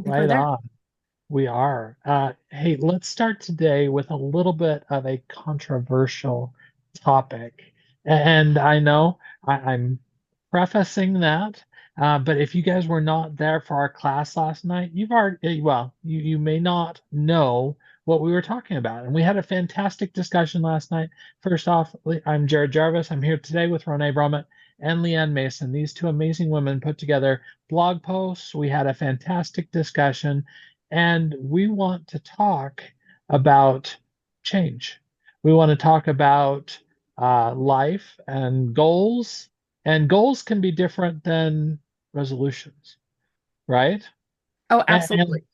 I think we're Right there. on. We are. Hey, let's start today with a little bit of a controversial topic. And I know I'm prefacing that, but if you guys were not there for our class last night, you've already, well, you may not know what we were talking about. And we had a fantastic discussion last night. First off, I'm Jared Jarvis. I'm here today with Renee Brummett and Leanne Mason. These two amazing women put together blog posts. We had a fantastic discussion and we want to talk about change. We want to talk about life and goals can be different than resolutions, right? Oh, And absolutely.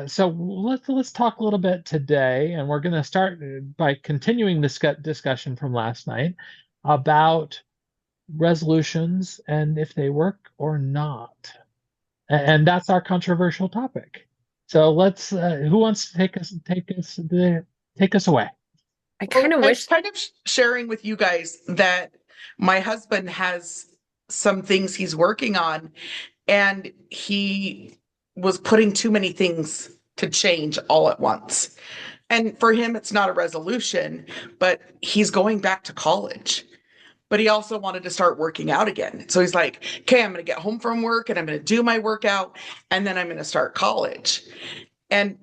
so let's talk a little bit today, and we're going to start by continuing this discussion from last night about resolutions and if they work or not. And that's our controversial topic. So let's who wants to take us away? I kind Well, of I'm wish. kind of sharing with you guys that my husband has some things he's working on, and he was putting too many things to change all at once. And for him, it's not a resolution, but he's going back to college. But he also wanted to start working out again. So he's like, okay, I'm going to get home from work and I'm going to do my workout and then I'm going to start college. And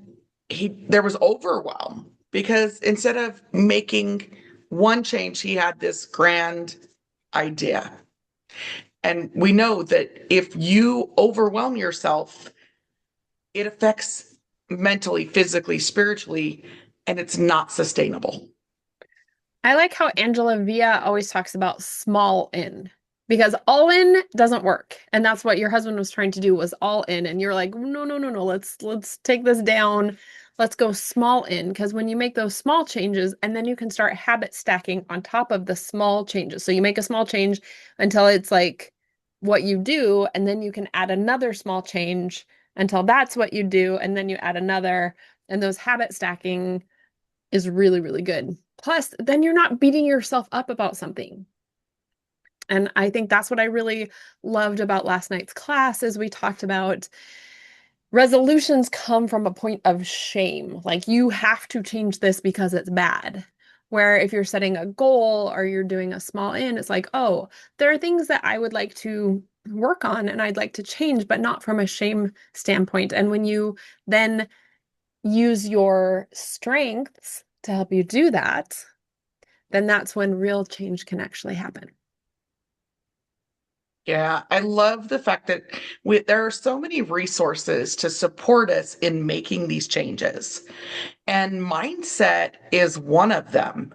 there was overwhelm because instead of making one change, he had this grand idea. And we know that if you overwhelm yourself, it affects mentally, physically, spiritually, and it's not sustainable. I like how Angela Via always talks about small in because all in doesn't work. And that's what your husband was trying to do was all in. And you're like, no, no, no, no. Let's take this down. Let's go small in because when you make those small changes and then you can start habit stacking on top of the small changes. So you make a small change until it's like what you do, and then you can add another small change until that's what you do, and then you add another. And those habit stacking is really, really good. Plus, then you're not beating yourself up about something. And I think that's what I really loved about last night's class is we talked about resolutions come from a point of shame. Like you have to change this because it's bad. Where if you're setting a goal or you're doing a small in, it's like, oh, there are things that I would like to work on and I'd like to change, but not from a shame standpoint. And when you then use your strengths to help you do that, then that's when real change can actually happen. Yeah, I love the fact that there are so many resources to support us in making these changes. And mindset is one of them.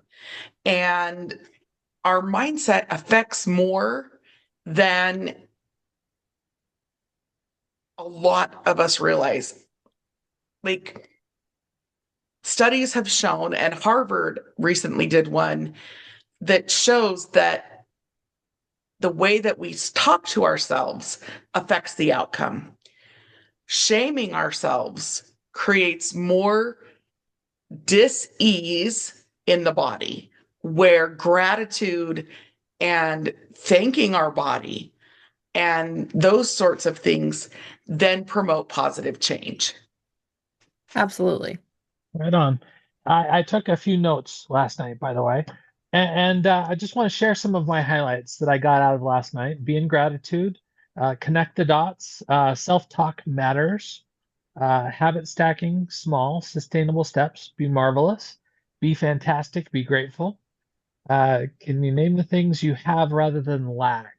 And our mindset affects more than a lot of us realize. Like studies have shown, and Harvard recently did one that shows that the way that we talk to ourselves affects the outcome. Shaming ourselves creates more dis-ease in the body, where gratitude and thanking our body and those sorts of things then promote positive change. Absolutely. Right on. I took a few notes last night, by the way, and I just want to share some of my highlights that I got out of last night. Be in gratitude, connect the dots, self-talk matters, habit stacking, small, sustainable steps, be marvelous, be fantastic, be grateful. Can you name the things you have rather than lack?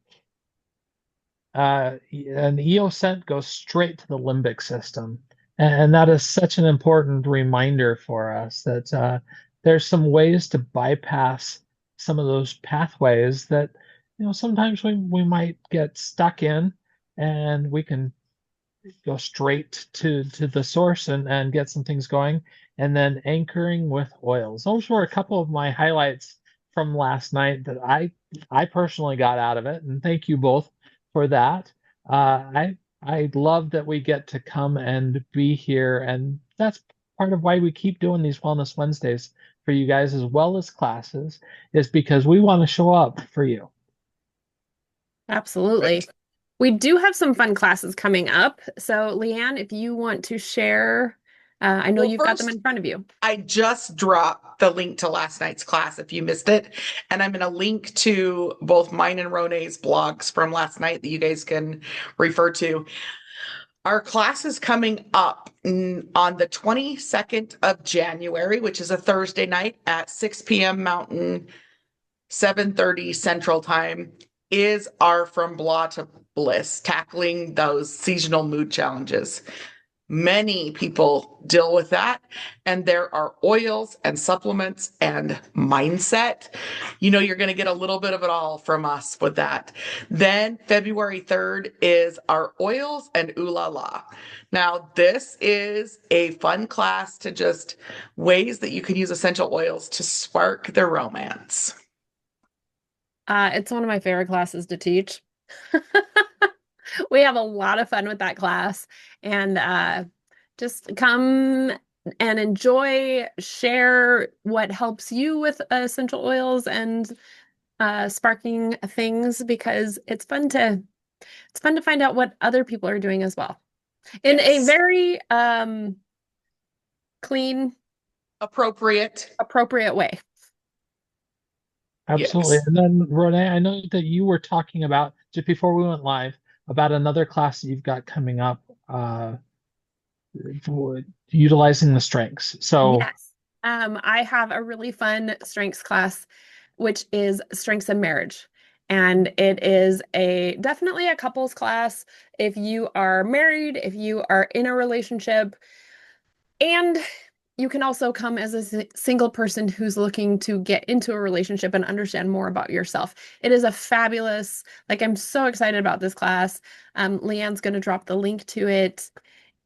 An EO scent goes straight to the limbic system. And that is such an important reminder for us that there's some ways to bypass some of those pathways that, sometimes we might get stuck in and we can go straight to the source and get some things going. And then anchoring with oils. Those were a couple of my highlights from last night that I personally got out of it. And thank you both for that. I love that we get to come and be here, and that's part of why we keep doing these Wellness Wednesdays for you guys as well as classes, is because we want to show up for you. Absolutely. We do have some fun classes coming up. So, Leanne, if you want to share, I know Well, you've got them first, in front of you. I just dropped the link to last night's class if you missed it. And I'm going to link to both mine and Rone's blogs from last night that you guys can refer to. Our class is coming up on the 22nd of January, which is a Thursday night at 6 p.m. Mountain, 7:30 Central Time, is our From Blah to Bliss, tackling those seasonal mood challenges. Many people deal with that, and there are oils and supplements and mindset. You're going to get a little bit of it all from us with that. Then February 3rd is our oils and ooh la la. Now, this is a fun class to just ways that you can use essential oils to spark the romance. It's one of my favorite classes to teach. We have a lot of fun with that class, and just come and enjoy, share what helps you with essential oils and sparking things because it's fun to find out what other people are doing as well in a Yes. very clean, Appropriate. appropriate way. Absolutely. Yes. And then Renee, I know that you were talking about just before we went live about another class that you've got coming up, for utilizing the strengths. So Yes. I have a really fun strengths class, which is strengths in marriage. And it is a definitely a couples class. If you are married, if you are in a relationship, and you can also come as a single person who's looking to get into a relationship and understand more about yourself. It is a fabulous, like, I'm so excited about this class. Leanne's going to drop the link to it.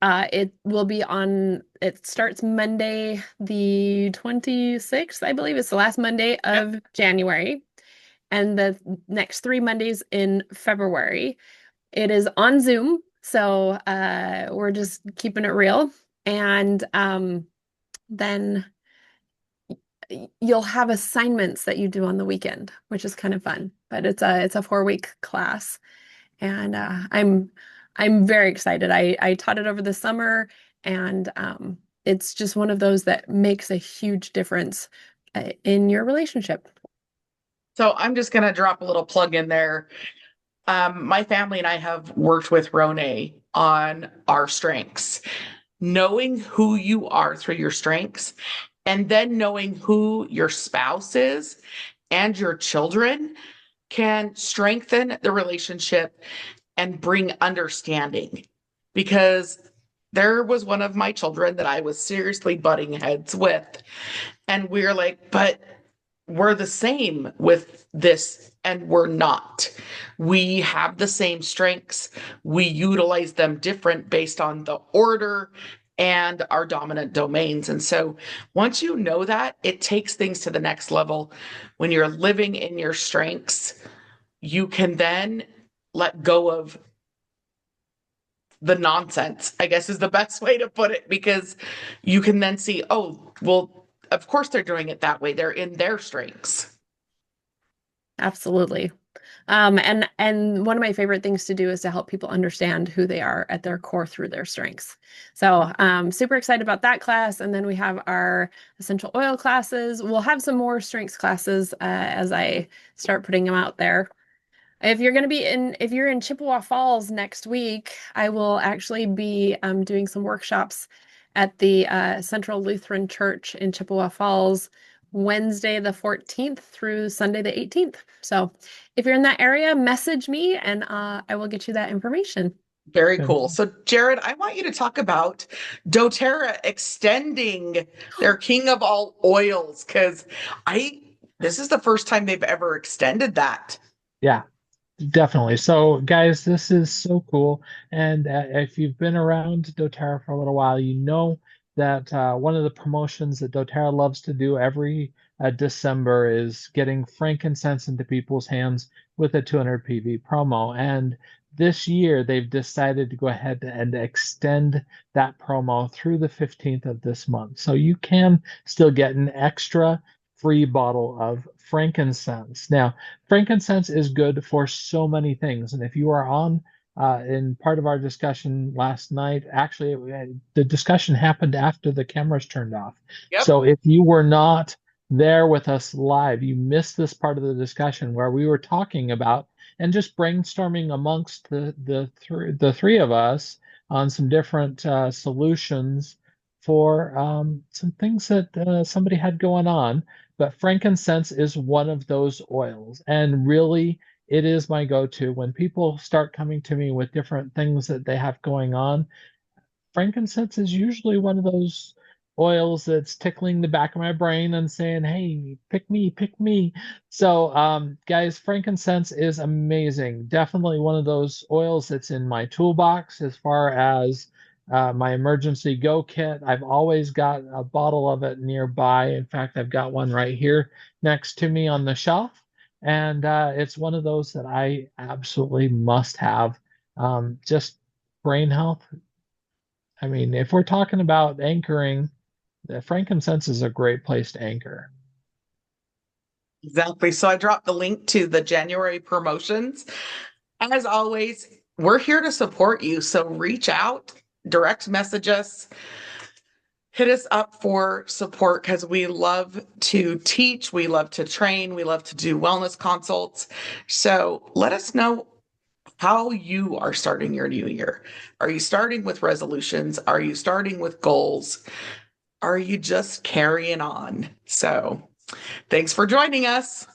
It starts Monday, the 26th, I believe. It's the last Monday Yep. of January, and the next 3 Mondays in February. It is on Zoom, so we're just keeping it real. And then you'll have assignments that you do on the weekend, which is kind of fun. But it's a 4 week class, and I'm very excited. I taught it over the summer, and it's just one of those that makes a huge difference in your relationship. So I'm just going to drop a little plug in there. My family and I have worked with Rone on our strengths. Knowing who you are through your strengths, and then knowing who your spouse is and your children can strengthen the relationship and bring understanding. Because there was one of my children that I was seriously butting heads with. And we're like, but we're the same with this, and we're not. We have the same strengths. We utilize them different based on the order and our dominant domains. And so once you know that, it takes things to the next level. When you're living in your strengths, you can then let go of the nonsense, I guess is the best way to put it, because you can then see, oh, well, of course they're doing it that way. They're in their strengths. Absolutely. And one of my favorite things to do is to help people understand who they are at their core through their strengths. So super excited about that class. And then we have our essential oil classes. We'll have some more strengths classes as I start putting them out there. If you're in Chippewa Falls next week, I will actually be doing some workshops at the Central Lutheran Church in Chippewa Falls, Wednesday the 14th through Sunday the 18th. So if you're in that area, message me and I will get you that information. Very cool. So, Jared, I want you to talk about doTERRA extending their king of all oils, because this is the first time they've ever extended that. yeah, definitely. So, guys, this is so cool. And if you've been around doTERRA for a little while, you know that one of the promotions that doTERRA loves to do every December is getting frankincense into people's hands with a 200 PV promo. And this year, they've decided to go ahead and extend that promo through the 15th of this month. So you can still get an extra free bottle of frankincense. Now, frankincense is good for so many things. And if you are on in part of our discussion last night. Actually, the discussion happened after the cameras turned off. Yep. So if you were not there with us live, you missed this part of the discussion where we were talking about and just brainstorming amongst the three of us on some different solutions for some things that somebody had going on. But frankincense is one of those oils, and really it is my go-to when people start coming to me with different things that they have going on. Frankincense is usually one of those oils that's tickling the back of my brain and saying, "Hey, pick me, pick me." So, guys, frankincense is amazing. Definitely one of those oils that's in my toolbox as far as my emergency go kit. I've always got a bottle of it nearby. In fact, I've got one right here next to me on the shelf. And it's one of those that I absolutely must have. Just brain health. I mean, if we're talking about anchoring, the frankincense is a great place to anchor. Exactly. So I dropped the link to the January promotions. As always, we're here to support you. So reach out, direct message us, hit us up for support because we love to teach, we love to train, we love to do wellness consults. So let us know how you are starting your new year. Are you starting with resolutions? Are you starting with goals? Are you just carrying on? So thanks for joining us.